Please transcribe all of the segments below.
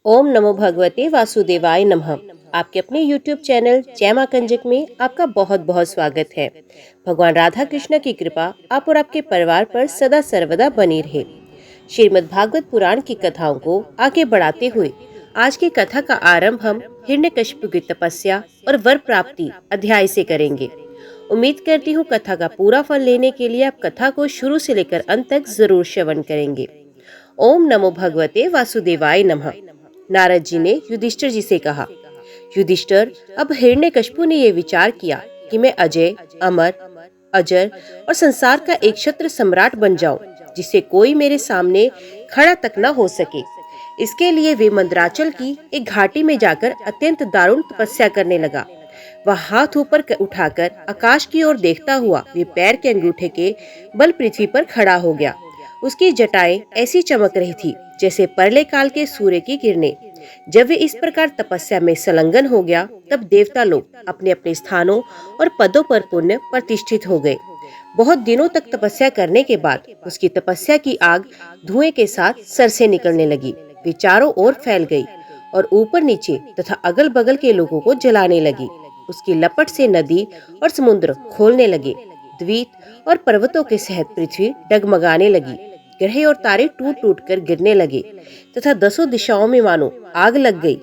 ओम नमो भगवते वासुदेवाय नमः। आपके अपने YouTube चैनल जय मां कंजक में आपका बहुत बहुत स्वागत है। भगवान राधा कृष्ण की कृपा आप और आपके परिवार पर सदा सर्वदा बनी रहे। श्रीमद् भागवत पुराण की कथाओं को आगे बढ़ाते हुए आज की कथा का आरंभ हम हिरण्यकशिपु की तपस्या और वर प्राप्ति अध्याय से करेंगे। उम्मीद करती हूँ कथा का पूरा फल लेने के लिए आप कथा को शुरू से लेकर अंत तक जरूर श्रवण करेंगे। ओम नमो भगवते वासुदेवाय नमः। नारद जी ने युधिष्ठिर जी से कहा, युधिष्ठिर, अब हिरण्यकशिपु ने यह विचार किया कि मैं अजय, अमर, अजर और संसार का एक छत्र सम्राट बन जाऊं, जिससे कोई मेरे सामने खड़ा तक न हो सके। इसके लिए वे मंदराचल की एक घाटी में जाकर अत्यंत दारुण तपस्या करने लगा। वह हाथ ऊपर उठाकर आकाश की ओर देखता हुआ वे पैर के अंगूठे के बल पृथ्वी पर खड़ा हो गया। उसकी जटाएं ऐसी चमक रही थी जैसे परले काल के सूर्य की किरणें। जब वे इस प्रकार तपस्या में संलग्न हो गया, तब देवता लोग अपने अपने स्थानों और पदों पर पुण्य प्रतिष्ठित हो गए। बहुत दिनों तक तपस्या करने के बाद उसकी तपस्या की आग धुएं के साथ सर से निकलने लगी। वे चारों ओर फैल गई और ऊपर नीचे तथा अगल बगल के लोगों को जलाने लगी। उसकी लपट से नदी और समुद्र खोलने लगे। द्वीप और पर्वतों के सहित पृथ्वी डगमगाने लगी। ग्रह और तारे टूट टूट कर गिरने लगे तथा दसों दिशाओं में मानो आग लग गई।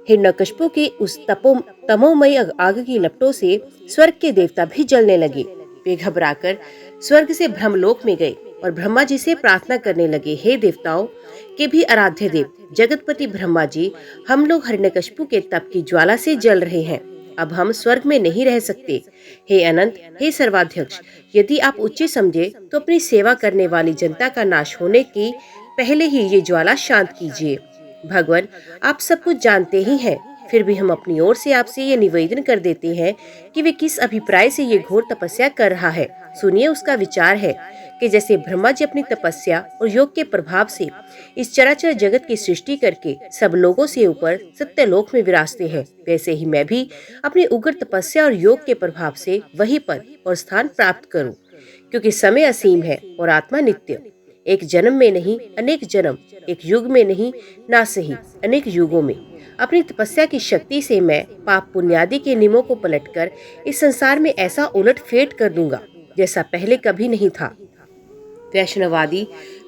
हिरण्यकशिपु की उस तमोमयी आग की लपटों से स्वर्ग के देवता भी जलने लगे। वे घबराकर स्वर्ग से ब्रह्मलोक में गए और ब्रह्मा जी से प्रार्थना करने लगे, हे देवताओं के भी आराध्य देव जगतपति ब्रह्मा जी, हम लोग हिरण्यकशिपु के तप की ज्वाला से जल रहे हैं। अब हम स्वर्ग में नहीं रह सकते। हे अनंत, हे सर्वाध्यक्ष, यदि आप उचित समझे तो अपनी सेवा करने वाली जनता का नाश होने की पहले ही ये ज्वाला शांत कीजिए। भगवान, आप सब कुछ जानते ही हैं, फिर भी हम अपनी ओर से आपसे ये निवेदन कर देते हैं कि वे किस अभिप्राय से ये घोर तपस्या कर रहा है। सुनिए, उसका विचार है कि जैसे ब्रह्मा जी अपनी तपस्या और योग के प्रभाव से इस चराचर जगत की सृष्टि करके सब लोगों से ऊपर सत्यलोक में विराजते हैं, वैसे ही मैं भी अपनी उग्र तपस्या और योग के प्रभाव से वही पद और स्थान प्राप्त करूं। क्योंकि समय असीम है और आत्मा नित्य। एक जन्म में नहीं अनेक जन्म, एक युग में नहीं ना सही अनेक युगों में अपनी तपस्या की शक्ति से मैं पाप पुण्यादि के नियमों को पलटकर इस संसार में ऐसा उलट फेट कर दूंगा जैसा पहले कभी नहीं था। वैष्णवादी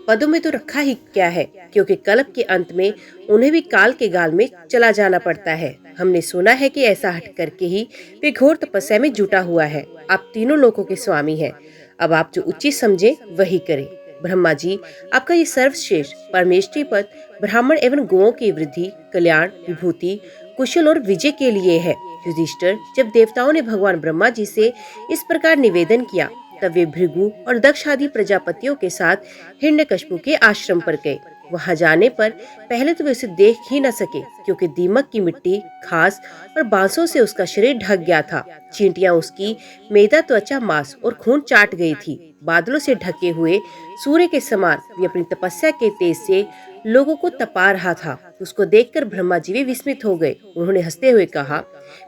पदों में तो रखा ही क्या है, क्योंकि कल्प के अंत में उन्हें भी काल के गाल में चला जाना पड़ता है। हमने सुना है कि ऐसा हट करके ही वे घोर तपस्या में जुटा हुआ है। आप तीनों लोकों के स्वामी हैं। अब आप जो उचित समझे वही करें। ब्रह्मा जी, आपका ये सर्वश्रेष्ठ परमेष्ठी पद ब्राह्मण एवं गौओं की वृद्धि, कल्याण, विभूति, कुशल और विजय के लिए है। युधिष्ठिर, जब देवताओं ने भगवान ब्रह्मा जी से इस प्रकार निवेदन किया, तब वे भृगु और दक्ष आदि प्रजापतियों के साथ हिरण्यकशिपु के आश्रम पर गए। वहां जाने पर पहले तो वे उसे देख ही न सके, क्योंकि दीमक की मिट्टी, घास और बांसों से उसका शरीर ढक गया था। चींटियां उसकी मेदा, त्वचा, मांस और खून चाट गई थी। बादलों से ढके हुए सूर्य के समान वे अपनी तपस्या के तेज से लोगों को तपा रहा था। उसको देखकर ब्रह्मा जी भी विस्मित हो गए। उन्होंने हंसते हुए कहा,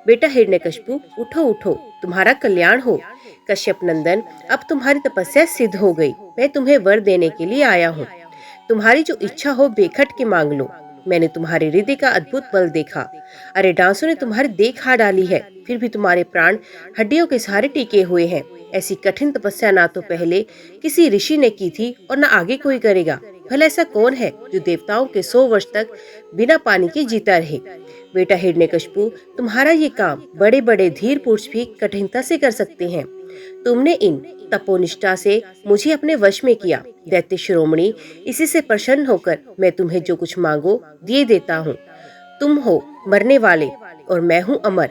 बेटा हिरण्यकशिपु, उठो उठो, तुम्हारा कल्याण हो। कश्यप नंदन, अब तुम्हारी तपस्या सिद्ध हो गई। मैं तुम्हें वर देने के लिए आया हूँ। तुम्हारी जो इच्छा हो बेखट के मांग लो। मैंने तुम्हारे हृदय का अद्भुत बल देखा। अरे डांसों ने तुम्हारी देख खा डाली है, फिर भी तुम्हारे प्राण हड्डियों के सहारे टिके हुए हैं। ऐसी कठिन तपस्या ना तो पहले किसी ऋषि ने की थी और न आगे कोई करेगा। भला ऐसा कौन है जो देवताओं के 100 वर्ष तक बिना पानी के जीता रहे। बेटा हिरण्यकशिपु, तुम्हारा ये काम बड़े बड़े धीर पुरुष भी कठिनता से कर सकते हैं। तुमने इन तपोनिष्ठा से मुझे अपने वश में किया। दैत्य शिरोमणि, इसी से प्रसन्न होकर मैं तुम्हें जो कुछ मांगो दिए देता हूँ। तुम हो मरने वाले और मैं हूँ अमर,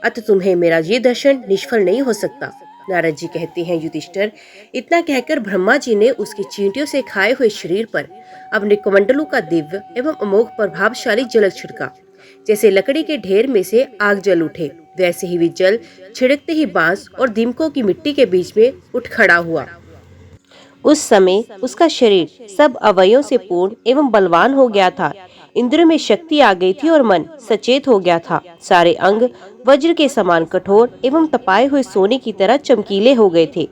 अतः तुम्हें मेरा ये दर्शन निष्फल नहीं हो सकता। नारद जी कहते हैं, युधिष्ठिर, इतना कहकर ब्रह्मा जी ने उसकी चींटियों से खाए हुए शरीर पर अपने कमंडलों का दिव्य एवं अमोघ प्रभावशाली जल छिड़का। जैसे लकड़ी के ढेर में से आग जल उठे, वैसे ही वे जल छिड़कते ही बांस और दीमकों की मिट्टी के बीच में उठ खड़ा हुआ। उस समय उसका शरीर सब अवयवों से पूर्ण एवं बलवान हो गया था। इंद्रियों में शक्ति आ गई थी और मन सचेत हो गया था। सारे अंग वज्र के समान कठोर एवं तपाए हुए सोने की तरह चमकीले हो गए थे।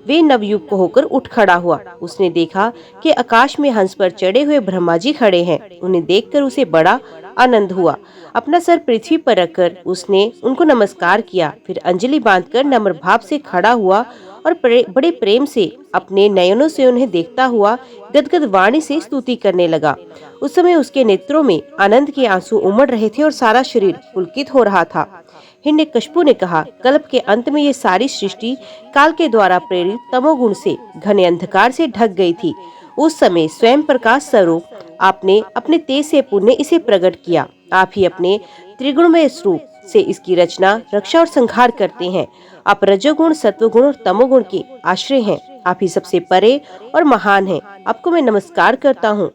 वे नवयुवक होकर उठ खड़ा हुआ। उसने देखा कि आकाश में हंस पर चढ़े हुए ब्रह्मा जी खड़े हैं। उन्हें देखकर उसे बड़ा आनंद हुआ। अपना सर पृथ्वी पर रखकर उसने उनको नमस्कार किया, फिर अंजलि बांधकर नम्र भाव से खड़ा हुआ और बड़े प्रेम से अपने नयनों से उन्हें देखता हुआ गदगद वाणी से स्तुति करने लगा। उस समय उसके नेत्रों में आनंद के आंसू उमड़ रहे थे और सारा शरीर पुलकित हो रहा था। हिरण्यकशिपु ने कहा, कल्प के अंत में ये सारी सृष्टि काल के द्वारा प्रेरित तमोगुण से घने अंधकार से ढक गई थी। उस समय स्वयं प्रकाश स्वरूप आपने अपने तेज से पुण्य इसे प्रकट किया। आप ही अपने त्रिगुणमय स्वरूप से इसकी रचना, रक्षा और संहार करते हैं। आप रजोगुण, सत्वगुण और तमोगुण के आश्रय हैं। आप ही सबसे परे और महान हैं। आपको मैं नमस्कार करता हूँ।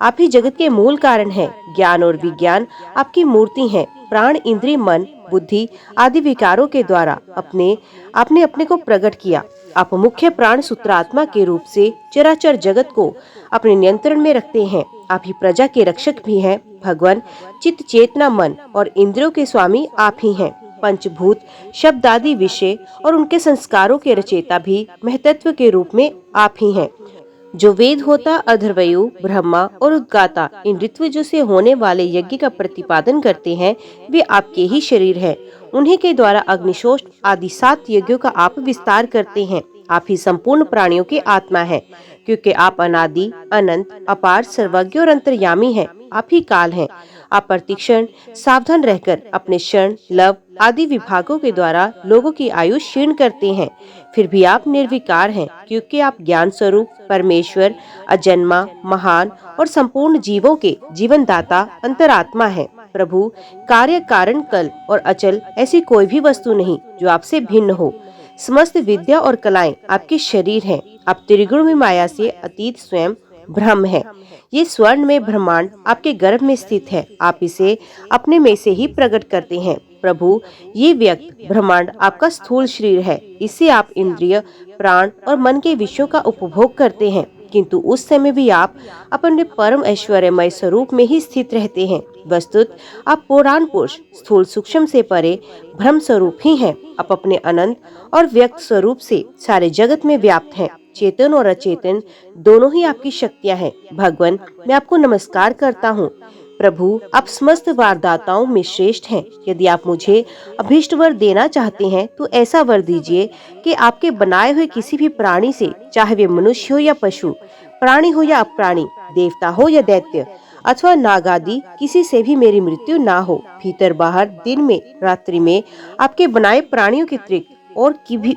आप ही जगत के मूल कारण हैं। ज्ञान और विज्ञान आपकी मूर्ति हैं। प्राण, इंद्रिय, मन, बुद्धि आदि विकारों के द्वारा आपने अपने को प्रकट किया। आप मुख्य प्राण सूत्रात्मा के रूप से चराचर जगत को अपने नियंत्रण में रखते हैं। आप ही प्रजा के रक्षक भी हैं। भगवान, चित्त, चेतना, मन और इंद्रियों के स्वामी आप ही हैं। पंचभूत, शब्द आदि विषय और उनके संस्कारों के रचयिता भी महतत्व के रूप में आप ही हैं। जो वेद होता, अधर्वयु, ब्रह्मा और उद्गाता इन ऋत्विजों से होने वाले यज्ञ का प्रतिपादन करते हैं, वे आपके ही शरीर हैं। उन्हीं के द्वारा अग्निशोष आदि 7 यज्ञों का आप विस्तार करते हैं। आप ही संपूर्ण प्राणियों की आत्मा है, क्योंकि आप अनादि, अनंत, अपार, सर्वज्ञ और अंतर्यामी हैं। आप ही काल हैं। आप प्रतिक्षण सावधान रहकर अपने क्षण, लव आदि विभागों के द्वारा लोगों की आयु क्षीण करते हैं। फिर भी आप निर्विकार हैं, क्योंकि आप ज्ञान स्वरूप परमेश्वर, अजन्मा, महान और संपूर्ण जीवों के जीवनदाता अंतरात्मा है। प्रभु, कार्य, कारण, कल और अचल ऐसी कोई भी वस्तु नहीं जो आपसे भिन्न हो। समस्त विद्या और कलाएं आपके शरीर हैं। आप त्रिगुण में माया से अतीत स्वयं ब्रह्म है। ये स्वर्ण में ब्रह्मांड आपके गर्भ में स्थित है। आप इसे अपने में से ही प्रकट करते हैं। प्रभु, ये व्यक्त ब्रह्मांड आपका स्थूल शरीर है। इससे आप इंद्रिय, प्राण और मन के विषयों का उपभोग करते हैं, किंतु उस समय भी आप अपने परम ऐश्वर्यमय स्वरूप में ही स्थित रहते हैं। वस्तुत आप पुराण पुरुष, स्थूल सूक्ष्म से परे ब्रह्म स्वरूप ही हैं। आप अपने अनंत और व्यक्त स्वरूप से सारे जगत में व्याप्त हैं। चेतन और अचेतन दोनों ही आपकी शक्तियां हैं। भगवान, मैं आपको नमस्कार करता हूँ। प्रभु, आप समस्त वारदाताओं में श्रेष्ठ हैं। यदि आप मुझे अभीष्ट वर देना चाहते हैं तो ऐसा वर दीजिए कि आपके बनाए हुए किसी भी प्राणी से, चाहे वे मनुष्य हो या पशु, प्राणी हो या अप्राणी, देवता हो या दैत्य अथवा नाग आदि, किसी से भी मेरी मृत्यु ना हो। भीतर बाहर, दिन में, रात्रि में आपके बनाए प्राणियों के अतिरिक्त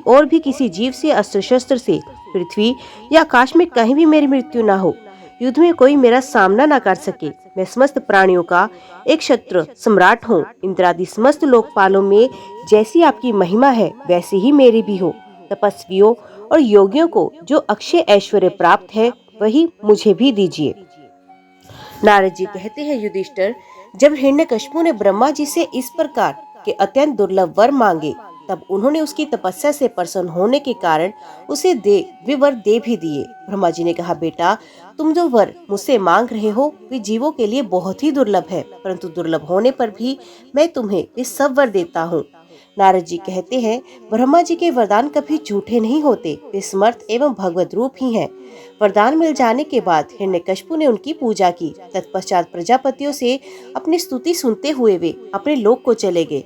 और भी किसी जीव से, अस्त्र शस्त्र से, पृथ्वी या आकाश में कहीं भी मेरी मृत्यु ना हो। युद्ध में कोई मेरा सामना न कर सके। मैं समस्त प्राणियों का एक क्षत्र सम्राट हूँ। इंद्रादि समस्त लोकपालों में जैसी आपकी महिमा है, वैसी ही मेरी भी हो। तपस्वियों और योगियों को जो अक्षय ऐश्वर्य प्राप्त है, वही मुझे भी दीजिए। नारद जी कहते हैं, युधिष्ठिर, जब हिरण्यकशिपु ने ब्रह्मा जी से इस प्रकार के अत्यंत दुर्लभ वर मांगे, तब उन्होंने उसकी तपस्या से प्रसन्न होने के कारण उसे वे वर दे भी दिए। ब्रह्मा जी ने कहा, बेटा, तुम जो वर मुझसे मांग रहे हो वे जीवों के लिए बहुत ही दुर्लभ है, परंतु दुर्लभ होने पर भी मैं तुम्हें वे सब वर देता हूँ। नारद जी कहते हैं, ब्रह्मा जी के वरदान कभी झूठे नहीं होते। वे समर्थ एवं भगवत रूप ही हैं। वरदान मिल जाने के बाद हिरण्यकशिपु ने उनकी पूजा की। तत्पश्चात प्रजापतियों से अपनी स्तुति सुनते हुए वे अपने लोक को चले गए।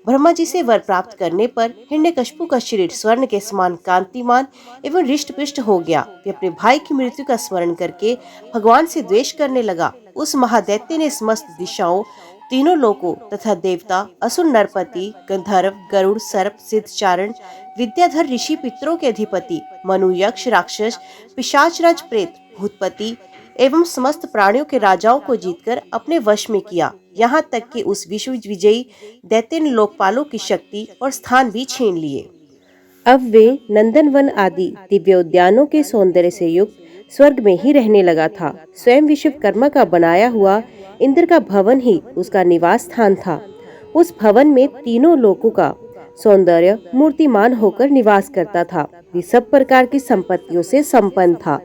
ब्रह्मा जी से वर प्राप्त करने पर हिरण्यकशिपु का शरीर स्वर्ण के समान कांतिमान एवं रिष्ट पुष्ट हो गया। वे अपने भाई की मृत्यु का स्मरण करके भगवान से द्वेष करने लगा। उस महादैत्य ने समस्त दिशाओं, तीनों लोकों तथा देवता, असुर, नरपति, गंधर्व, गरुड़, सर्प, सिद्ध, चारण, विद्याधर, ऋषि, पितरों के अधिपति, मनु, यक्ष, राक्षस, पिशाचराज, प्रेत, भूतपति एवं समस्त प्राणियों के राजाओं को जीतकर अपने वश में किया। यहाँ तक कि उस विश्व विजयी दैत्य ने लोकपालों की शक्ति और स्थान भी छीन लिए। अब वे नंदनवन आदि दिव्य उद्यानों के सौंदर्य से युक्त स्वर्ग में ही रहने लगा था। स्वयं विश्वकर्मा का बनाया हुआ इंद्र का भवन ही उसका निवास स्थान था। उस भवन में तीनों लोकों का सौंदर्य मूर्तिमान होकर निवास करता था। वे सब प्रकार की संपत्तियों से संपन्न था।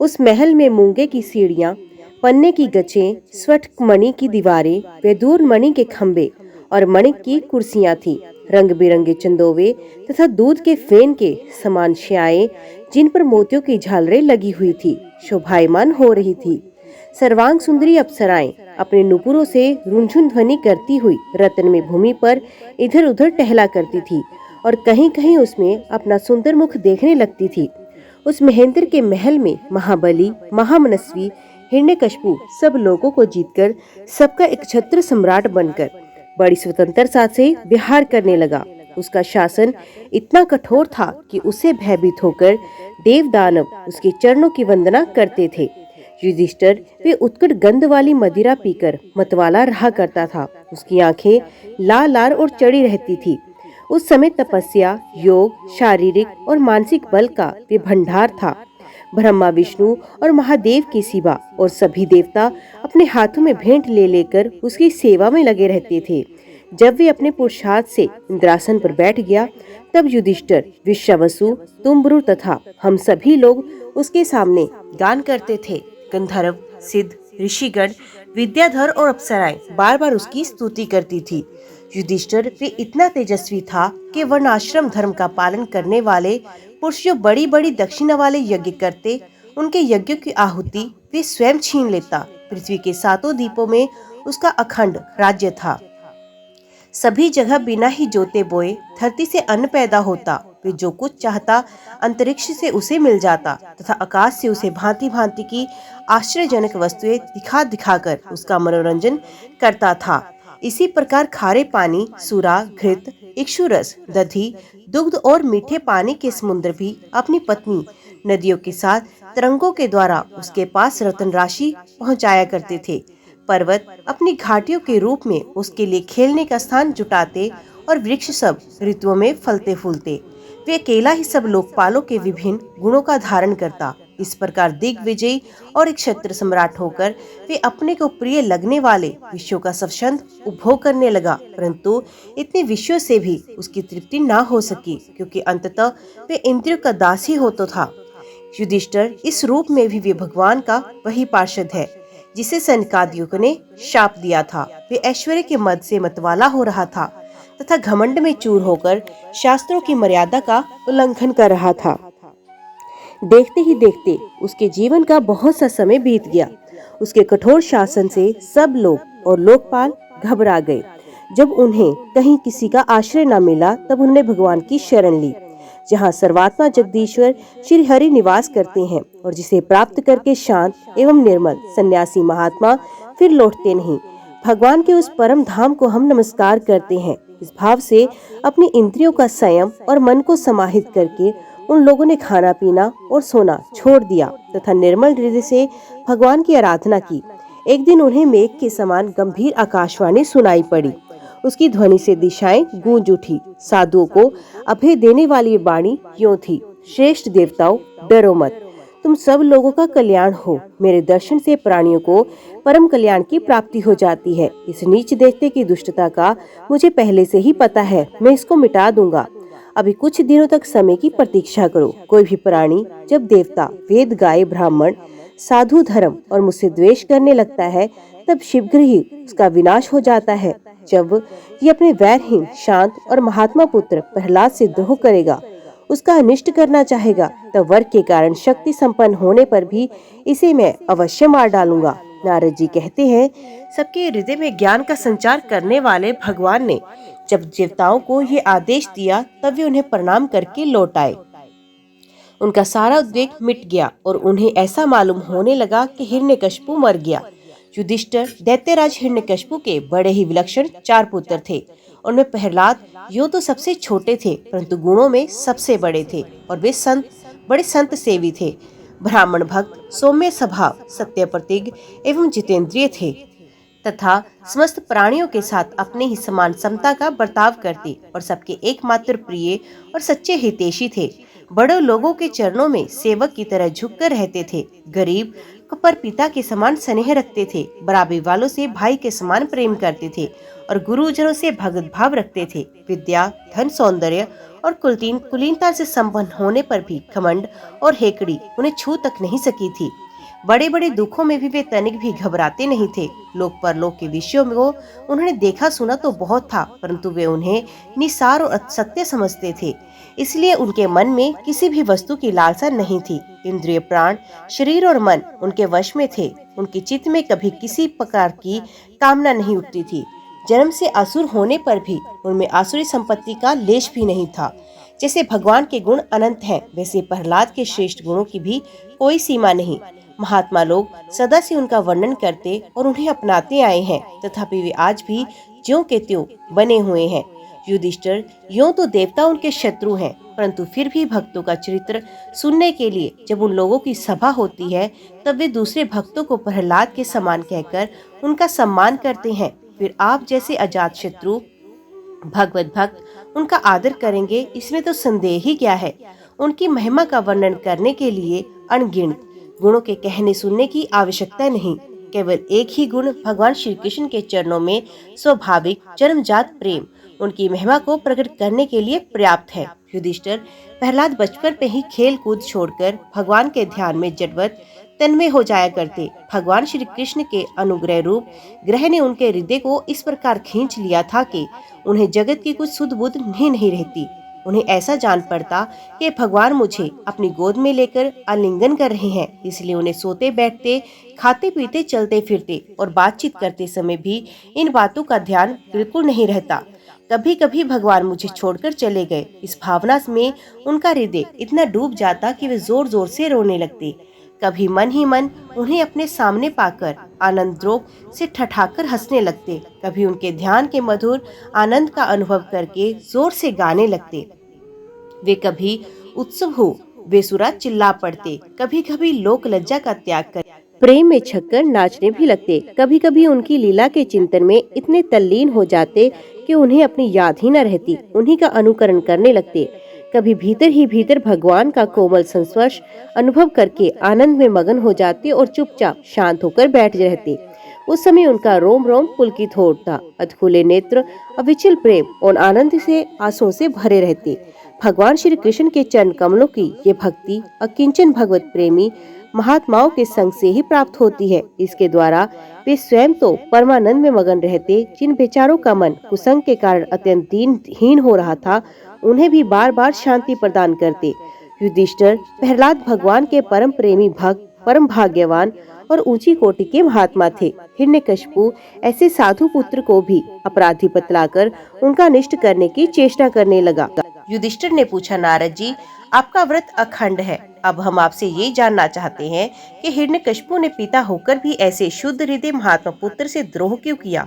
उस महल में मूंगे की सीढ़ियाँ, पन्ने की गचें, स्वर्ण मणि की दीवारें, वैदूर मणि के खंभे और मणि की कुर्सियां थी। रंग बिरंगे चंदोवे तथा दूध के फेन के समान श्याएं, जिन पर मोतियों की झालरें लगी हुई थी, शोभायमान हो रही थी। सर्वांग सुंदरी अप्सराएं अपने नुपुरों से रुंझुन ध्वनि करती हुई रत्न में भूमि पर इधर उधर टहला करती थी और कहीं कहीं उसमें अपना सुंदर मुख देखने लगती थी। उस महेंद्र के महल में महाबली, महामनस्वी हिरण्यकशिपु सब लोगों को जीतकर सबका एक छत्र सम्राट बनकर बड़ी स्वतंत्रता से विहार करने लगा। उसका शासन इतना कठोर था कि उससे भयभीत होकर देव दानव उसके चरणों की वंदना करते थे। युधिष्ठिर वे उत्कट गंध वाली मदिरा पीकर मतवाला रहा करता था। उसकी आंखें लाल लाल और चढ़ी रहती थी। उस समय तपस्या, योग, शारीरिक और मानसिक बल का वे भंडार था। ब्रह्मा, विष्णु और महादेव के सिवा और सभी देवता अपने हाथों में भेंट ले लेकर उसकी सेवा में लगे रहते थे। जब वे अपने पुरुषार्थ से इंद्रासन पर बैठ गया, तब युधिष्ठिर, विश्वावसु, तुम्बरु तथा हम सभी लोग उसके सामने गान करते थे। गंधर्व, सिद्ध, ऋषिगण, विद्याधर और अप्सराएं बार बार उसकी स्तुति करती थी। युधिष्ठिर वे इतना तेजस्वी था कि वर्णाश्रम धर्म का पालन करने वाले पुरुष जो बड़ी बड़ी दक्षिणा वाले यज्ञ करते, उनके यज्ञों की आहुति वे स्वयं छीन लेता। पृथ्वी के सातों द्वीपों में उसका अखंड राज्य था। सभी जगह बिना ही जोते बोए धरती से अन्न पैदा होता। वे जो कुछ चाहता अंतरिक्ष से उसे मिल जाता तथा आकाश से उसे भांति भांति की आश्चर्यजनक वस्तुएं दिखा दिखाकर उसका मनोरंजन करता था। इसी प्रकार खारे पानी, सूरा, घृत, इक्षुरस, दधी, दुग्ध और मीठे पानी के समुद्र भी अपनी पत्नी नदियों के साथ तरंगों के द्वारा उसके पास रत्न राशि पहुंचाया करते थे। पर्वत अपनी घाटियों के रूप में उसके लिए खेलने का स्थान जुटाते और वृक्ष सब ऋतुओं में फलते फूलते। वे अकेला ही सब लोकपालों के विभिन्न गुणों का धारण करता। इस प्रकार दिग्विजयी और एक क्षत्र सम्राट होकर वे अपने को प्रिय लगने वाले विषयों का स्वच्छंद उपभोग करने लगा। परंतु इतने विषयों से भी उसकी तृप्ति ना हो सकी, क्योंकि अंततः वे इंद्रियों का दास ही होता था। युधिष्ठिर इस रूप में भी वे भगवान का वही पार्षद है जिसे सनकादियों ने शाप दिया था। वे ऐश्वर्य के मद से मतवाला हो रहा था तथा घमंड में चूर होकर शास्त्रों की मर्यादा का उल्लंघन कर रहा था। देखते ही देखते उसके जीवन का बहुत सा समय बीत गया। उसके कठोर शासन से सब लोग और लोकपाल घबरा गए। जब उन्हें कहीं किसी का आश्रय न मिला, तब उन्होंने भगवान की शरण ली, जहाँ सर्वात्मा जगदीश्वर श्री हरि निवास करते हैं और जिसे प्राप्त करके शांत एवं निर्मल सन्यासी महात्मा फिर लौटते नहीं। भगवान के उस परम धाम को हम नमस्कार करते हैं। इस भाव से अपनी इंद्रियों का संयम और मन को समाहित करके उन लोगों ने खाना पीना और सोना छोड़ दिया तथा निर्मल हृदय से भगवान की आराधना की। एक दिन उन्हें मेघ के समान गंभीर आकाशवाणी सुनाई पड़ी। उसकी ध्वनि से दिशाएं गूंज उठी। साधुओं को अभय देने वाली वाणी यूं थी, श्रेष्ठ देवताओं, डरो मत, तुम सब लोगों का कल्याण हो। मेरे दर्शन से प्राणियों को परम कल्याण की प्राप्ति हो जाती है। इस नीच देखते की दुष्टता का मुझे पहले से ही पता है, मैं इसको मिटा दूंगा। अभी कुछ दिनों तक समय की प्रतीक्षा करो। कोई भी प्राणी जब देवता, वेद गाय, ब्राह्मण, साधु, धर्म और मुझसे द्वेष करने लगता है, तब शीघ्र ही उसका विनाश हो जाता है। जब ये अपने वैरहीन, शांत और महात्मा पुत्र प्रहलाद से द्रोह करेगा, उसका अनिष्ट करना चाहेगा, तब वर के कारण शक्ति संपन्न होने पर भी इसे मैं अवश्य मार डालूंगा। नारद जी कहते हैं, सबके हृदय में ज्ञान का संचार करने वाले भगवान ने जब देवताओं को ये आदेश दिया, तब वे उन्हें प्रणाम करके लौट आए। उनका सारा उद्वेग मिट गया और उन्हें ऐसा मालूम होने लगा कि हिरण्यकशिपु मर गया। युधिष्ठिर दैत्यराज हिरण्यकशिपु के बड़े ही विलक्षण 4 पुत्र थे। उनमें प्रहलाद यूं तो सबसे छोटे थे, परंतु गुणों में सबसे बड़े थे और वे बड़े संत सेवी थे। ब्राह्मण भक्त, सौम्य स्वभाव, सत्य प्रतिज्ञ एवं जितेंद्रिय थे तथा समस्त प्राणियों के साथ अपने ही समान समता का बर्ताव करते और सबके एकमात्र प्रिय और सच्चे हितैषी थे। बड़े लोगों के चरणों में सेवक की तरह झुककर रहते थे। गरीब पर पिता के समान स्नेह रखते थे। बराबरी वालों से भाई के समान प्रेम करते थे और गुरुजनों से भगत भाव रखते थे। विद्या, धन, सौंदर्य और कुलीनता से संपन्न होने पर भी घमंड और हेकड़ी उन्हें छू तक नहीं सकी थी। बड़े बड़े दुखों में भी वे तनिक भी घबराते नहीं थे। लोक परलोक के विषयों में उन्होंने देखा सुना तो बहुत था, परंतु वे उन्हें निसार और असत्य समझते थे। इसलिए उनके मन में किसी भी वस्तु की लालसा नहीं थी। इंद्रिय, प्राण, शरीर और मन उनके वश में थे। उनके चित्त में कभी किसी प्रकार की कामना नहीं उठती थी। जन्म से असुर होने पर भी उनमें आसुरी संपत्ति का लेश भी नहीं था। जैसे भगवान के गुण अनंत हैं, वैसे प्रहलाद के श्रेष्ठ गुणों की भी कोई सीमा नहीं। महात्मा लोग सदा से उनका वर्णन करते और उन्हें अपनाते आए हैं, तथापि वे आज भी ज्यों के त्यों बने हुए हैं। युधिष्ठिर, यूं तो देवता उनके शत्रु हैं, परंतु फिर भी भक्तों का चरित्र सुनने के लिए जब उन लोगों की सभा होती है, तब वे दूसरे भक्तों को प्रहलाद के समान कहकर उनका सम्मान करते हैं। फिर आप जैसे अजात शत्रु भगवत भक्त उनका आदर करेंगे, इसमें तो संदेह ही क्या है। उनकी महिमा का वर्णन करने के लिए अनगिनत गुणों के कहने सुनने की आवश्यकता नहीं। केवल एक ही गुण भगवान श्री कृष्ण के चरणों में स्वाभाविक जन्मजात प्रेम उनकी महिमा को प्रकट करने के लिए पर्याप्त है। युधिष्ठिर, प्रहलाद बचपन पे ही खेल कूद छोड़कर भगवान के ध्यान में जड़वत तन्मय हो जाया करते। भगवान श्री कृष्ण के अनुग्रह रूप ग्रह ने उनके हृदय को इस प्रकार खींच लिया था कि उन्हें जगत की कुछ सुध बुध नहीं रहती। उन्हें ऐसा जान पड़ता कि भगवान मुझे अपनी गोद में लेकर आलिंगन कर रहे हैं, इसलिए उन्हें सोते बैठते, खाते पीते, चलते फिरते और बातचीत करते समय भी इन बातों का ध्यान बिल्कुल नहीं रहता। कभी कभी भगवान मुझे छोड़कर चले गए, इस भावना में उनका हृदय इतना डूब जाता कि वे जोर जोर से रोने लगते। कभी मन ही मन उन्हें अपने सामने पाकर आनंदरोग से ठठाकर हंसने लगते। कभी उनके ध्यान के मधुर आनंद का अनुभव करके जोर से गाने लगते। वे कभी उत्सव हो बेसुरा चिल्ला पड़ते, कभी कभी लोक लज्जा का त्याग कर प्रेम में छककर नाचने भी लगते। कभी कभी उनकी लीला के चिंतन में इतने तल्लीन हो जाते कि उन्हें अपनी याद ही न रहती, उन्हीं का अनुकरण करने लगते। कभी भीतर ही भीतर भगवान का कोमल संस्पर्श अनुभव करके आनंद में मगन हो जाते और चुपचाप शांत होकर बैठ रहते। उस समय उनका रोम रोम पुलकित हो उठता, अधखुले नेत्र अविचल प्रेम और आनंद से आंसुओं से भरे रहते। भगवान श्री कृष्ण के चरण कमलों की ये भक्ति अकिंचन भगवत प्रेमी महात्माओं के संग से ही प्राप्त होती है। इसके द्वारा वे स्वयं तो परमानंद में मगन रहते। जिन बेचारों का मन कुसंग के कारण अत्यंत दीनहीन हो रहा था, उन्हें भी बार बार शांति प्रदान करते। युधिष्ठिर, प्रहलाद भगवान के परम प्रेमी भक्त, परम भाग्यवान और ऊंची कोटि के महात्मा थे। हिरण्यकशिपु ऐसे साधु पुत्र को भी अपराधी बतलाकर उनका निष्ठ करने की चेष्टा करने लगा। युधिष्ठिर ने पूछा, नारद जी, आपका व्रत अखंड है। अब हम आपसे ये जानना चाहते हैं कि हिरण्यकशिपु ने पिता होकर भी ऐसे शुद्ध हृदय महात्मा पुत्र से द्रोह क्यों किया।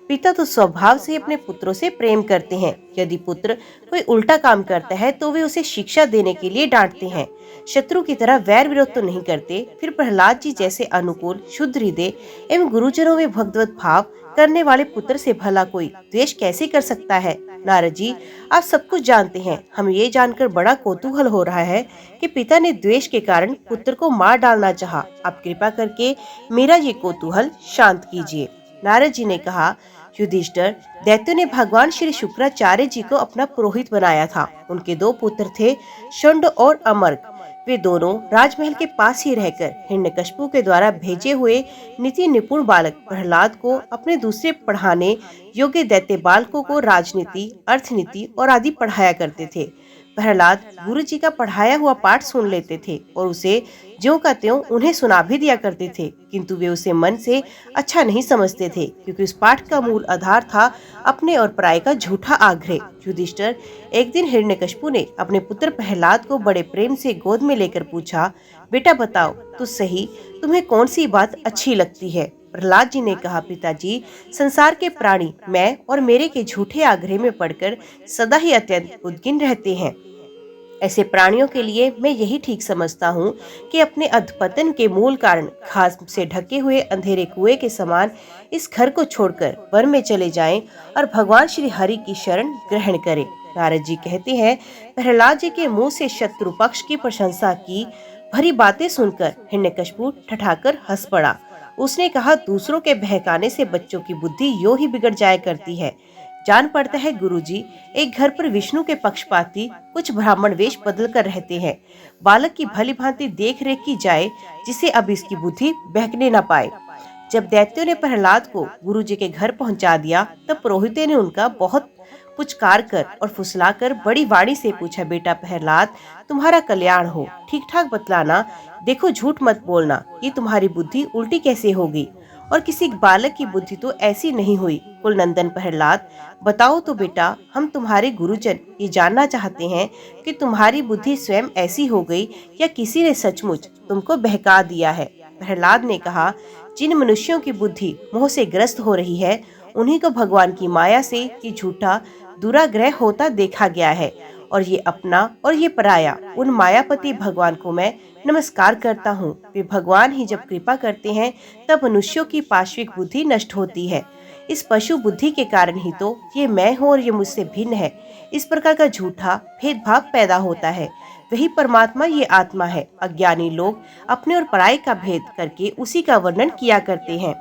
पिता तो स्वभाव से अपने पुत्रों से प्रेम करते हैं। यदि पुत्र कोई उल्टा काम करता है तो वे उसे शिक्षा देने के लिए डांटते हैं, शत्रु की तरह वैर विरोध तो नहीं करते। फिर प्रहलाद जी जैसे अनुकूल, शुद्ध हृदय एवं गुरुजनों में भगवत भाव करने वाले पुत्र से भला कोई द्वेष कैसे कर सकता है। नारद जी, आप सब कुछ जानते हैं। हमें ये जानकर बड़ा कौतूहल हो रहा है कि पिता ने द्वेष के कारण पुत्र को मार डालना चाहा। आप कृपा करके मेरा ये कौतूहल शांत कीजिए। नारद जी ने कहा, युधिष्ठिर, दैत्यों ने भगवान श्री शुक्राचार्य जी को अपना पुरोहित बनाया था। उनके 2 पुत्र थे, शंड और अमर्क। वे दोनों राजमहल के पास ही रहकर हिरण्यकशिपु के द्वारा भेजे हुए नीति निपुण बालक प्रहलाद को अपने दूसरे पढ़ाने योग्य दैत्य बालकों को राजनीति, अर्थनीति और आदि पढ़ाया करते थे। प्रहलाद गुरु जी का पढ़ाया हुआ पाठ सुन लेते थे और उसे ज्यों का त्यों उन्हें सुना भी दिया करते थे, किंतु वे उसे मन से अच्छा नहीं समझते थे, क्योंकि उस पाठ का मूल आधार था अपने और पराये का झूठा आग्रह। युधिष्ठिर, एक दिन हिरण्यकशिपु ने अपने पुत्र प्रहलाद को बड़े प्रेम से गोद में लेकर पूछा, बेटा बताओ तो सही, तुम्हें कौन सी बात अच्छी लगती है। प्रहलाद जी ने कहा, पिताजी, संसार के प्राणी मैं और मेरे के झूठे आग्रह में पड़कर सदा ही अत्यंत उद्विग्न रहते हैं। ऐसे प्राणियों के लिए मैं यही ठीक समझता हूँ कि अपने अधपतन के मूल कारण घास से ढके हुए अंधेरे कुएं के समान इस घर को छोड़कर वन में चले जाएं और भगवान श्री हरि की शरण ग्रहण करें। नारद जी कहते हैं, प्रहलाद जी के मुंह से शत्रु पक्ष की प्रशंसा की भरी बातें सुनकर हिरण्यकशिपु ठठाकर हंस पड़ा। उसने कहा, दूसरों के बहकाने से बच्चों की बुद्धि यूं ही बिगड़ जाया करती है। जान पड़ता है गुरुजी, एक घर पर विष्णु के पक्षपाती कुछ ब्राह्मण वेश बदल कर रहते हैं। बालक की भली भांति देख रेख की जाए, जिससे अब इसकी बुद्धि बहकने न पाए। जब दैत्यों ने प्रहलाद को गुरुजी के घर पहुंचा दिया, तब पुरोहितों ने उनका बहुत पुचकार कर और फुसलाकर बड़ी वाणी से पूछा, बेटा प्रहलाद, तुम्हारा कल्याण हो, ठीक ठाक बतलाना। देखो, झूठ मत बोलना, ये तुम्हारी बुद्धि उल्टी कैसे होगी? और किसी बालक की बुद्धि तो ऐसी नहीं हुई। कुलनंदन प्रहलाद, बताओ तो बेटा, हम तुम्हारे गुरुजन ये जानना चाहते हैं कि तुम्हारी बुद्धि स्वयं ऐसी हो गई या किसी ने सचमुच तुमको बहका दिया है। प्रहलाद ने कहा, जिन मनुष्यों की बुद्धि मोह से ग्रस्त हो रही है, उन्हीं को भगवान की माया से ये झूठा दुराग्रह होता देखा गया है, और ये अपना और ये पराया, उन मायापति भगवान को मैं नमस्कार करता हूँ। वे भगवान ही जब कृपा करते हैं, तब मनुष्यों की पाश्विक बुद्धि नष्ट होती है। इस पशु बुद्धि के कारण ही तो ये मैं हूँ और ये मुझसे भिन्न है, इस प्रकार का झूठा भेदभाव पैदा होता है। वही परमात्मा ये आत्मा है। अज्ञानी लोग अपने और पराये का भेद करके उसी का वर्णन किया करते हैं।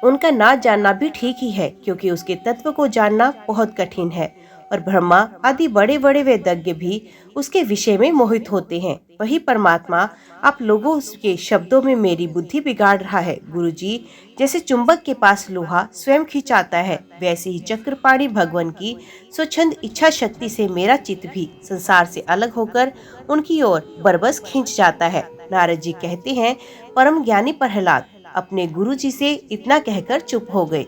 उनका ना जानना भी ठीक ही है, क्योंकि उसके तत्व को जानना बहुत कठिन है, और ब्रह्मा आदि बड़े बड़े वेदज्ञ भी उसके विषय में मोहित होते हैं। वही परमात्मा आप लोगों के शब्दों में मेरी बुद्धि बिगाड़ रहा है। गुरुजी, जैसे चुंबक के पास लोहा स्वयं खिंचाता है, वैसे ही चक्रपाणी भगवान की स्वच्छंद इच्छा शक्ति से मेरा चित्त भी संसार से अलग होकर उनकी ओर बरबस खींच जाता है। नारद जी कहते हैं, परम ज्ञानी प्रहलाद अपने गुरुजी से इतना कहकर चुप हो गए।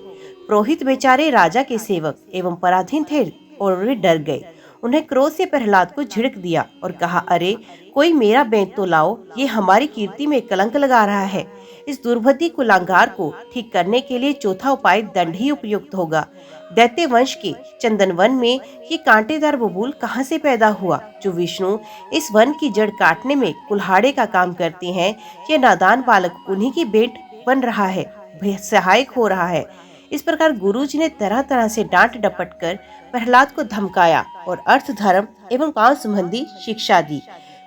पुरोहित बेचारे राजा के सेवक एवं पराधीन थे और वे डर गए। उन्हें क्रोध से प्रहलाद को झिड़क दिया और कहा, अरे कोई मेरा बेंत तो लाओ, ये हमारी कीर्ति में कलंक लगा रहा है। इस दुर्बुद्धि कुलांगार को ठीक करने के लिए चौथा उपाय दंड ही उपयुक्त होगा। दैत्य वंश के चंदन वन में ये कांटेदार बबूल कहाँ से पैदा हुआ, जो विष्णु इस वन की जड़ काटने में कुल्हाड़े का काम करते हैं? ये नादान बालक उन्हीं की भेंट बन रहा है, सहायक हो रहा है। इस प्रकार गुरुजी ने तरह तरह से डांट डपट कर प्रहलाद को धमकाया और अर्थ धर्म एवं काम संबंधी शिक्षा दी।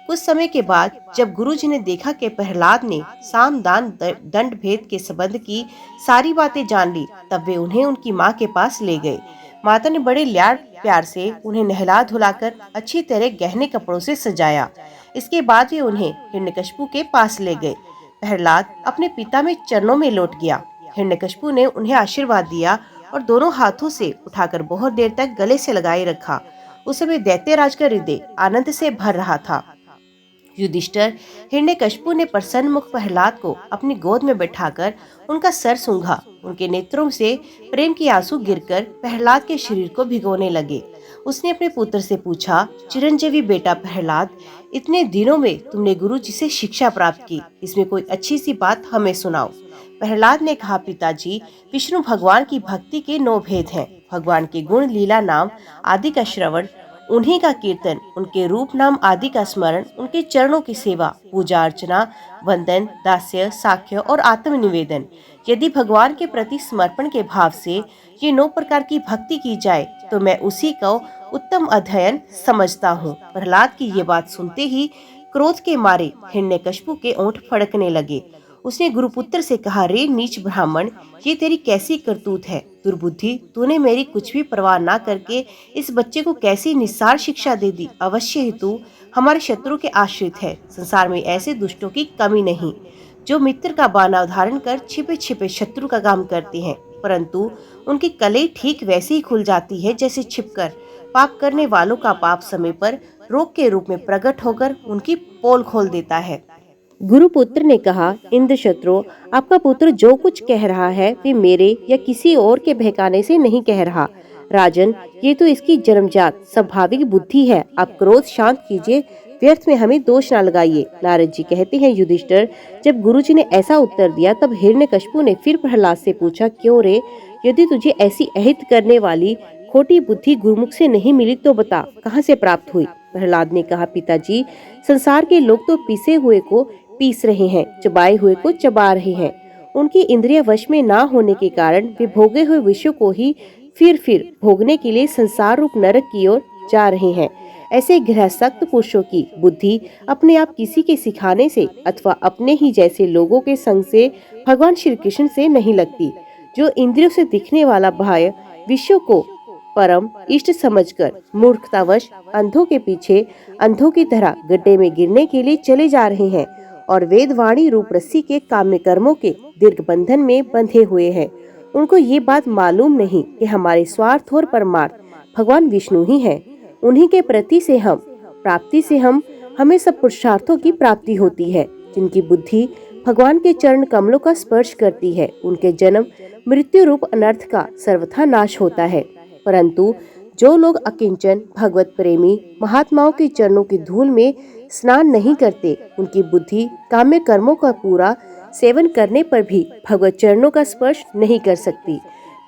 कुछ समय के बाद जब गुरुजी ने देखा कि प्रहलाद ने साम दान दंड भेद के संबंध की सारी बातें जान ली, तब वे उन्हें उनकी माँ के पास ले गए। माता ने बड़े लाड प्यार से उन्हें नहला धुलाकर अच्छी तरह गहने कपड़ों से सजाया। इसके बाद वे उन्हें हिरण्यकशिपु के पास ले गए। प्रहलाद अपने पिता में चरणों में लौट गया। हिरण्यकशिपु ने उन्हें आशीर्वाद दिया और दोनों हाथों से उठाकर बहुत देर तक गले से लगाए रखा। उस समय दैत्यराज का हृदय आनंद से भर रहा था। युधिष्ठिर हिरण्यकशिपु ने प्रसन्न मुख प्रहलाद को अपनी गोद में बैठाकर उनका सर सूंघा। उनके नेत्रों से प्रेम के आंसू गिरकर प्रहलाद के शरीर को भिगोने लगे। उसने अपने पुत्र से पूछा, चिरंजीवी बेटा प्रहलाद, इतने दिनों में तुमने गुरु जी से शिक्षा प्राप्त की, इसमें कोई अच्छी सी बात हमें सुनाओ। प्रहलाद ने कहा, पिताजी, विष्णु भगवान की भक्ति के 9 भेद हैं। भगवान के गुण लीला नाम आदि का श्रवण, उन्हीं का कीर्तन, उनके रूप नाम आदि का स्मरण, उनके चरणों की सेवा, पूजा अर्चना, वंदन, दास्य, साख्य और आत्मनिवेदन। यदि भगवान के प्रति समर्पण के भाव से ये 9 प्रकार की भक्ति की जाए तो मैं उसी को उत्तम अध्ययन समझता हूँ। प्रहलाद की ये बात सुनते ही क्रोध के मारे हिरण्यकशिपु के ओंठ फड़कने लगे। उसने गुरुपुत्र से कहा, रे नीच ब्राह्मण, ये तेरी कैसी करतूत है? दुर्बुद्धि, तूने मेरी कुछ भी परवाह ना करके इस बच्चे को कैसी निस्सार शिक्षा दे दी। अवश्य ही तू हमारे शत्रु के आश्रित है। संसार में ऐसे दुष्टों की कमी नहीं, जो मित्र का बाना धारण कर छिपे छिपे शत्रु का काम करते हैं, परंतु उनकी कलई ठीक वैसे ही खुल जाती है जैसे छिपकर पाप करने वालों का पाप समय पर रोग के रूप में प्रकट होकर उनकी पोल खोल देता है। गुरुपुत्र ने कहा, इंद्रशत्रु, आपका पुत्र जो कुछ कह रहा है वे मेरे या किसी और के बहकाने से नहीं कह रहा। राजन, ये तो इसकी जन्मजात स्वाभाविक बुद्धि है। आप क्रोध शांत कीजिए, व्यर्थ में हमें दोष न लगाइए। नारद जी कहते हैं, युधिष्ठिर, जब गुरुजी ने ऐसा उत्तर दिया तब हिरण्यकशिपु ने फिर प्रहलाद से पूछा, क्यों रे, यदि तुझे ऐसी अहित करने वाली खोटी बुद्धि गुरुमुख से नहीं मिली तो बता, कहाँ से प्राप्त हुई? प्रहलाद ने कहा, पिताजी, संसार के लोग तो पीसे हुए को पीस रहे हैं, चबाए हुए को चबा रहे हैं। उनकी इंद्रिय वश में ना होने के कारण वे भोगे हुए विषयों को ही फिर भोगने के लिए संसार रूप नरक की ओर जा रहे हैं। ऐसे गृहस्थ पुरुषों की बुद्धि अपने आप किसी के सिखाने से अथवा अपने ही जैसे लोगों के संग से भगवान श्री कृष्ण से नहीं लगती। जो इंद्रियों से दिखने वाला बाह्य विश्व को परम इष्ट समझकर मूर्खतावश अंधों के पीछे अंधों की तरह गड्ढे में गिरने के लिए चले जा रहे हैं और वेदवाणी रूप रस्सी के काम्य कर्मों के दीर्घ बंधन में बंधे हुए हैं। उनको ये बात मालूम नहीं कि हमारे स्वार्थ और परमार्थ भगवान विष्णु ही हैं। उन्हीं के प्रति से हमें सब पुरुषार्थों की प्राप्ति होती है। जिनकी बुद्धि भगवान के चरण कमलों का स्पर्श करती है, उनके जन्म मृत्यु रूप अनर्थ का सर्वथा नाश होता है। परंतु जो लोग अकिंचन भगवत प्रेमी महात्माओं के चरणों की धूल में स्नान नहीं करते, उनकी बुद्धि काम्य कर्मों का पूरा सेवन करने पर भी भगवत चरणों का स्पर्श नहीं कर सकती।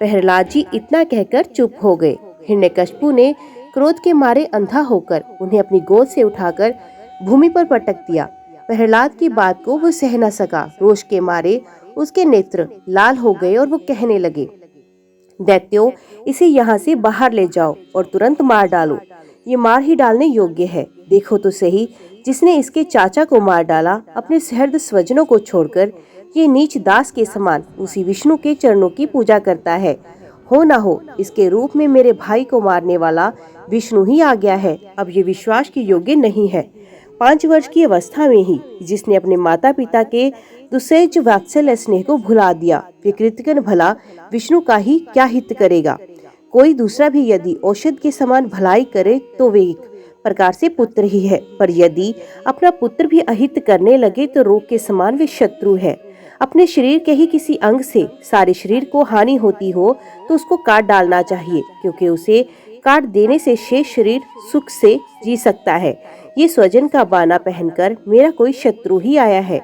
प्रहलाद जी इतना कहकर चुप हो गए। हिरण्यकशिपु ने क्रोध के मारे अंधा होकर उन्हें अपनी गोद से उठाकर भूमि पर पटक दिया। प्रहलाद की बात को वो सह न सका। रोष के मारे उसके नेत्र लाल हो गए और वो कहने लगे, दैत्यो, इसे यहाँ से बाहर ले जाओ और तुरंत मार डालो। ये मार ही डालने योग्य है। देखो तो सही, जिसने इसके चाचा को मार डाला, अपने सहृद स्वजनों को छोड़कर ये नीच दास के समान उसी विष्णु के चरणों की पूजा करता है। हो न हो इसके रूप में मेरे भाई को मारने वाला विष्णु ही आ गया है। अब ये विश्वास के योग्य नहीं है। 5 वर्ष की अवस्था में ही जिसने अपने माता पिता के दुस्सहज वात्सल्य स्नेह को भुला दिया, वे कृतघ्न भला विष्णु का ही क्या हित करेगा। कोई दूसरा भी यदि औषध के समान भलाई करे तो वे एक प्रकार से पुत्र ही है, पर यदि अपना पुत्र भी अहित करने लगे तो रोग के समान वे शत्रु है। अपने शरीर के ही किसी अंग से सारे शरीर को हानि होती हो तो उसको काट डालना चाहिए, क्योंकि उसे काट देने से शेष शरीर सुख से जी सकता है। ये स्वजन का बाना पहनकर मेरा कोई शत्रु ही आया है।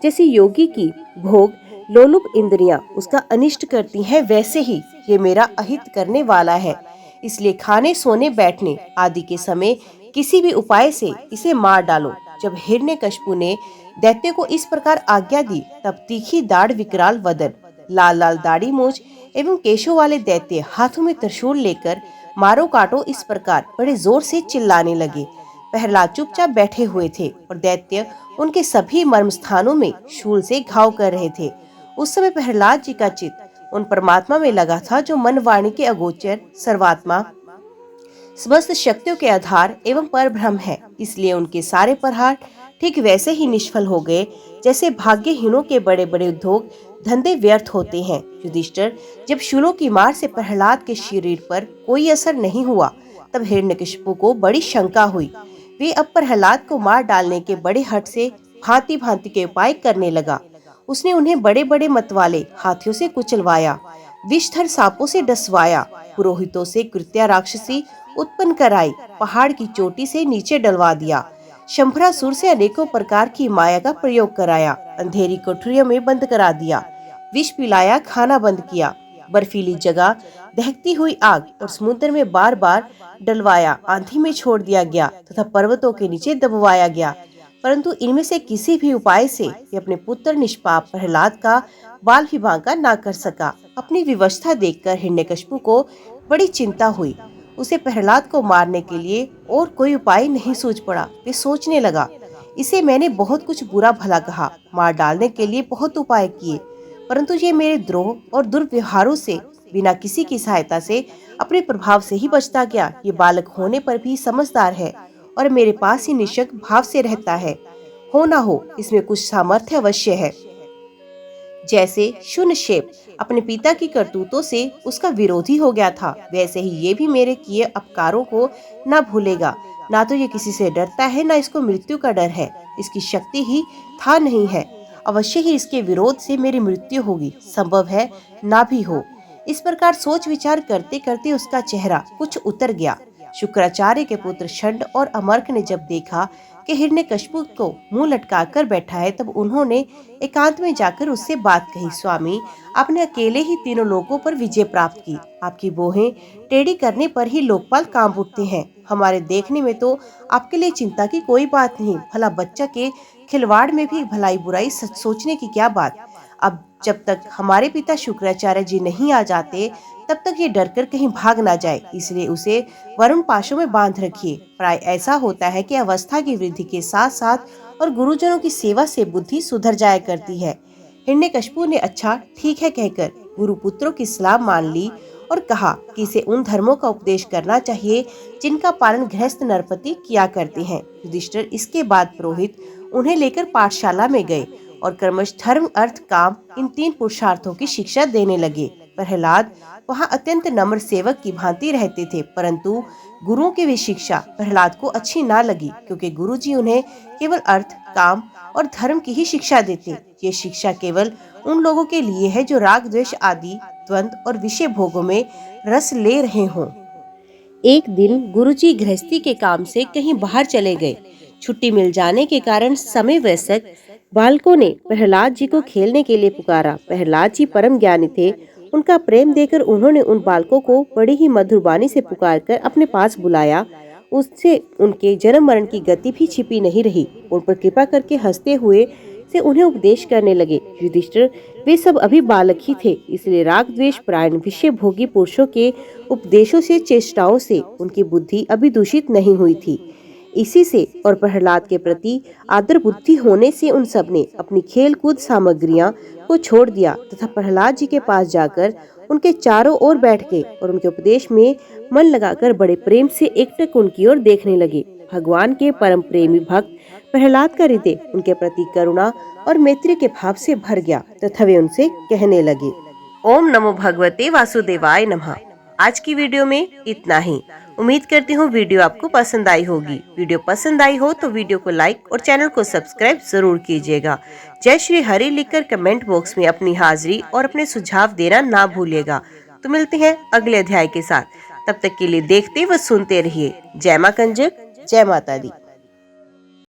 जैसे योगी की भोग लोलुप इंद्रियां उसका अनिष्ट करती हैं, वैसे ही ये मेरा अहित करने वाला है। इसलिए खाने सोने बैठने आदि के समय किसी भी उपाय से इसे मार डालो। जब हिरण्यकशिपु ने दैत्य को इस प्रकार आज्ञा दी, तब तीखी दाढ़ विकराल वदन लाल लाल दाढ़ी मूछ एवं केशों वाले दैत्य हाथों में त्रिशूल लेकर मारो काटो इस प्रकार बड़े जोर से चिल्लाने लगे। प्रहलाद चुपचाप बैठे हुए थे और दैत्य उनके सभी मर्म स्थानों में शूल से घाव कर रहे थे। उस समय प्रहलाद जी का चित्त उन परमात्मा में लगा था जो मन वाणी के अगोचर सर्वात्मा समस्त शक्तियों के आधार एवं परब्रह्म है। इसलिए उनके सारे प्रहार ठीक वैसे ही निष्फल हो गए जैसे भाग्यहीनों के बड़े बड़े उद्योग धंधे व्यर्थ होते हैं। युधिष्ठिर, जब शूलों की मार से प्रहलाद के शरीर पर कोई असर नहीं हुआ, तब हिरण्यकशिपु को बड़ी शंका हुई। वे अब प्रहलाद को मार डालने के बड़े हठ से भांति भांति के उपाय करने लगा। उसने उन्हें बड़े बड़े मतवाले हाथियों से कुचलवाया, विषधर सांपों से डसवाया, पुरोहितों से कृत्या राक्षसी उत्पन्न कराई, पहाड़ की चोटी से नीचे डलवा दिया, शंभरासुर से अनेकों प्रकार की माया का प्रयोग कराया, अंधेरी कोठरियों में बंद करा दिया, विष पिलाया, खाना बंद किया, बर्फीली जगह दहकती हुई आग और समुद्र में बार बार डलवाया, आंधी में छोड़ दिया गया तथा पर्वतों के नीचे दबवाया गया। परंतु इनमें से किसी भी उपाय से वे अपने पुत्र निष्पाप प्रहलाद का बाल भी बांका ना कर सका। अपनी विवशता देखकर हिरण्यकशिपु को बड़ी चिंता हुई। उसे प्रहलाद को मारने के लिए और कोई उपाय नहीं सूझ पड़ा। वे सोचने लगा, इसे मैंने बहुत कुछ बुरा भला कहा, मार डालने के लिए बहुत उपाय किए, परंतु ये मेरे द्रोह और दुर्व्यवहारों से बिना किसी की सहायता से अपने प्रभाव से ही बचता गया। ये बालक होने पर भी समझदार है और मेरे पास ही निशक भाव से रहता है। हो ना हो इसमें कुछ सामर्थ्य अवश्य है। जैसे शून्यक्षेप अपने पिता की करतूतों से उसका विरोधी हो गया था, वैसे ही ये भी मेरे किए अपकारों को न भूलेगा। ना तो ये किसी से डरता है, ना इसको मृत्यु का डर है। इसकी शक्ति ही था नहीं है। अवश्य ही इसके विरोध से मेरी मृत्यु होगी, संभव है ना भी हो। इस प्रकार सोच विचार करते करते उसका चेहरा कुछ उतर गया। शुक्राचार्य के पुत्र षंड और अमर्क ने जब देखा कि हिरण्यकशिपु को मुंह लटकाकर बैठा है, तब उन्होंने एकांत में जाकर उससे बात कही। स्वामी, आपने अकेले ही तीनों लोगों पर विजय प्राप्त की। आपकी बोहें टेढ़ी करने पर ही लोकपाल कांप उठते हैं। हमारे देखने में तो आपके लिए चिंता की कोई बात नहीं। भला बच्चा के खिलवाड़ में भी भलाई बुराई सोचने की क्या बात। अब जब तक हमारे पिता शुक्राचार्य जी नहीं आ जाते, तब तक ये डरकर कहीं भाग ना जाए, इसलिए उसे वरुण पाशों में बांध रखिए। प्राय ऐसा होता है कि अवस्था की वृद्धि के साथ साथ और गुरुजनों की सेवा से बुद्धि सुधर जाया करती है। हिरण्यकशिपु ने अच्छा ठीक है कहकर गुरुपुत्रों की सलाह मान ली और कहा कि इसे उन धर्मों का उपदेश करना चाहिए जिनका पालन गृहस्थ नरपति किया करते हैं। युधिष्ठिर इसके बाद पुरोहित उन्हें लेकर पाठशाला में गए और क्रमश धर्म, अर्थ, काम इन 3 पुरुषार्थों की शिक्षा देने लगे। प्रहलाद वहाँ अत्यंत नम्र सेवक की भांति रहते थे, परंतु गुरुओं की भी शिक्षा प्रहलाद को अच्छी ना लगी, क्योंकि गुरुजी उन्हें केवल अर्थ, काम और धर्म की ही शिक्षा देते। ये शिक्षा केवल उन लोगों के लिए है जो राग, द्वेष आदि द्वंद्व और विषय भोगों में रस ले रहे हों। एक दिन गुरुजी गृहस्थी के काम से कहीं बाहर चले गए। छुट्टी मिल जाने के कारण समय वयस्क बालकों ने प्रहलाद जी को खेलने के लिए पुकारा। प्रहलाद जी परम ज्ञानी थे। उनका प्रेम देकर उन्होंने उन बालकों को बड़ी ही मधुर वाणी से पुकारकर अपने पास बुलाया। उससे उनके जन्म मरण की गति भी छिपी नहीं रही। उन पर कृपा करके हंसते हुए से उन्हें उपदेश करने लगे। युधिष्ठिर वे सब अभी बालक ही थे, इसलिए राग द्वेष परायण विषय भोगी पुरुषों के उपदेशों से, चेष्टाओं से उनकी बुद्धि अभी दूषित नहीं हुई थी। इसी से और प्रहलाद के प्रति आदर बुद्धि होने से उन सब ने अपनी खेल कूद सामग्रियां को छोड़ दिया तथा प्रहलाद जी के पास जाकर उनके चारों ओर बैठ गए और उनके उपदेश में मन लगाकर बड़े प्रेम से एकटक उनकी ओर देखने लगे। भगवान के परम प्रेमी भक्त प्रहलाद का हृदय उनके प्रति करुणा और मैत्री के भाव से भर गया तथा वे उनसे कहने लगे, ओम नमो भगवते वासुदेवाय नमः। आज की वीडियो में इतना ही। उम्मीद करती हूँ वीडियो आपको पसंद आई होगी। वीडियो पसंद आई हो तो वीडियो को लाइक और चैनल को सब्सक्राइब जरूर कीजिएगा। जय श्री हरि लिखकर कमेंट बॉक्स में अपनी हाजिरी और अपने सुझाव देना ना भूलिएगा। तो मिलते हैं अगले अध्याय के साथ। तब तक के लिए देखते व सुनते रहिए। जय मां कंजक, जय माता दी।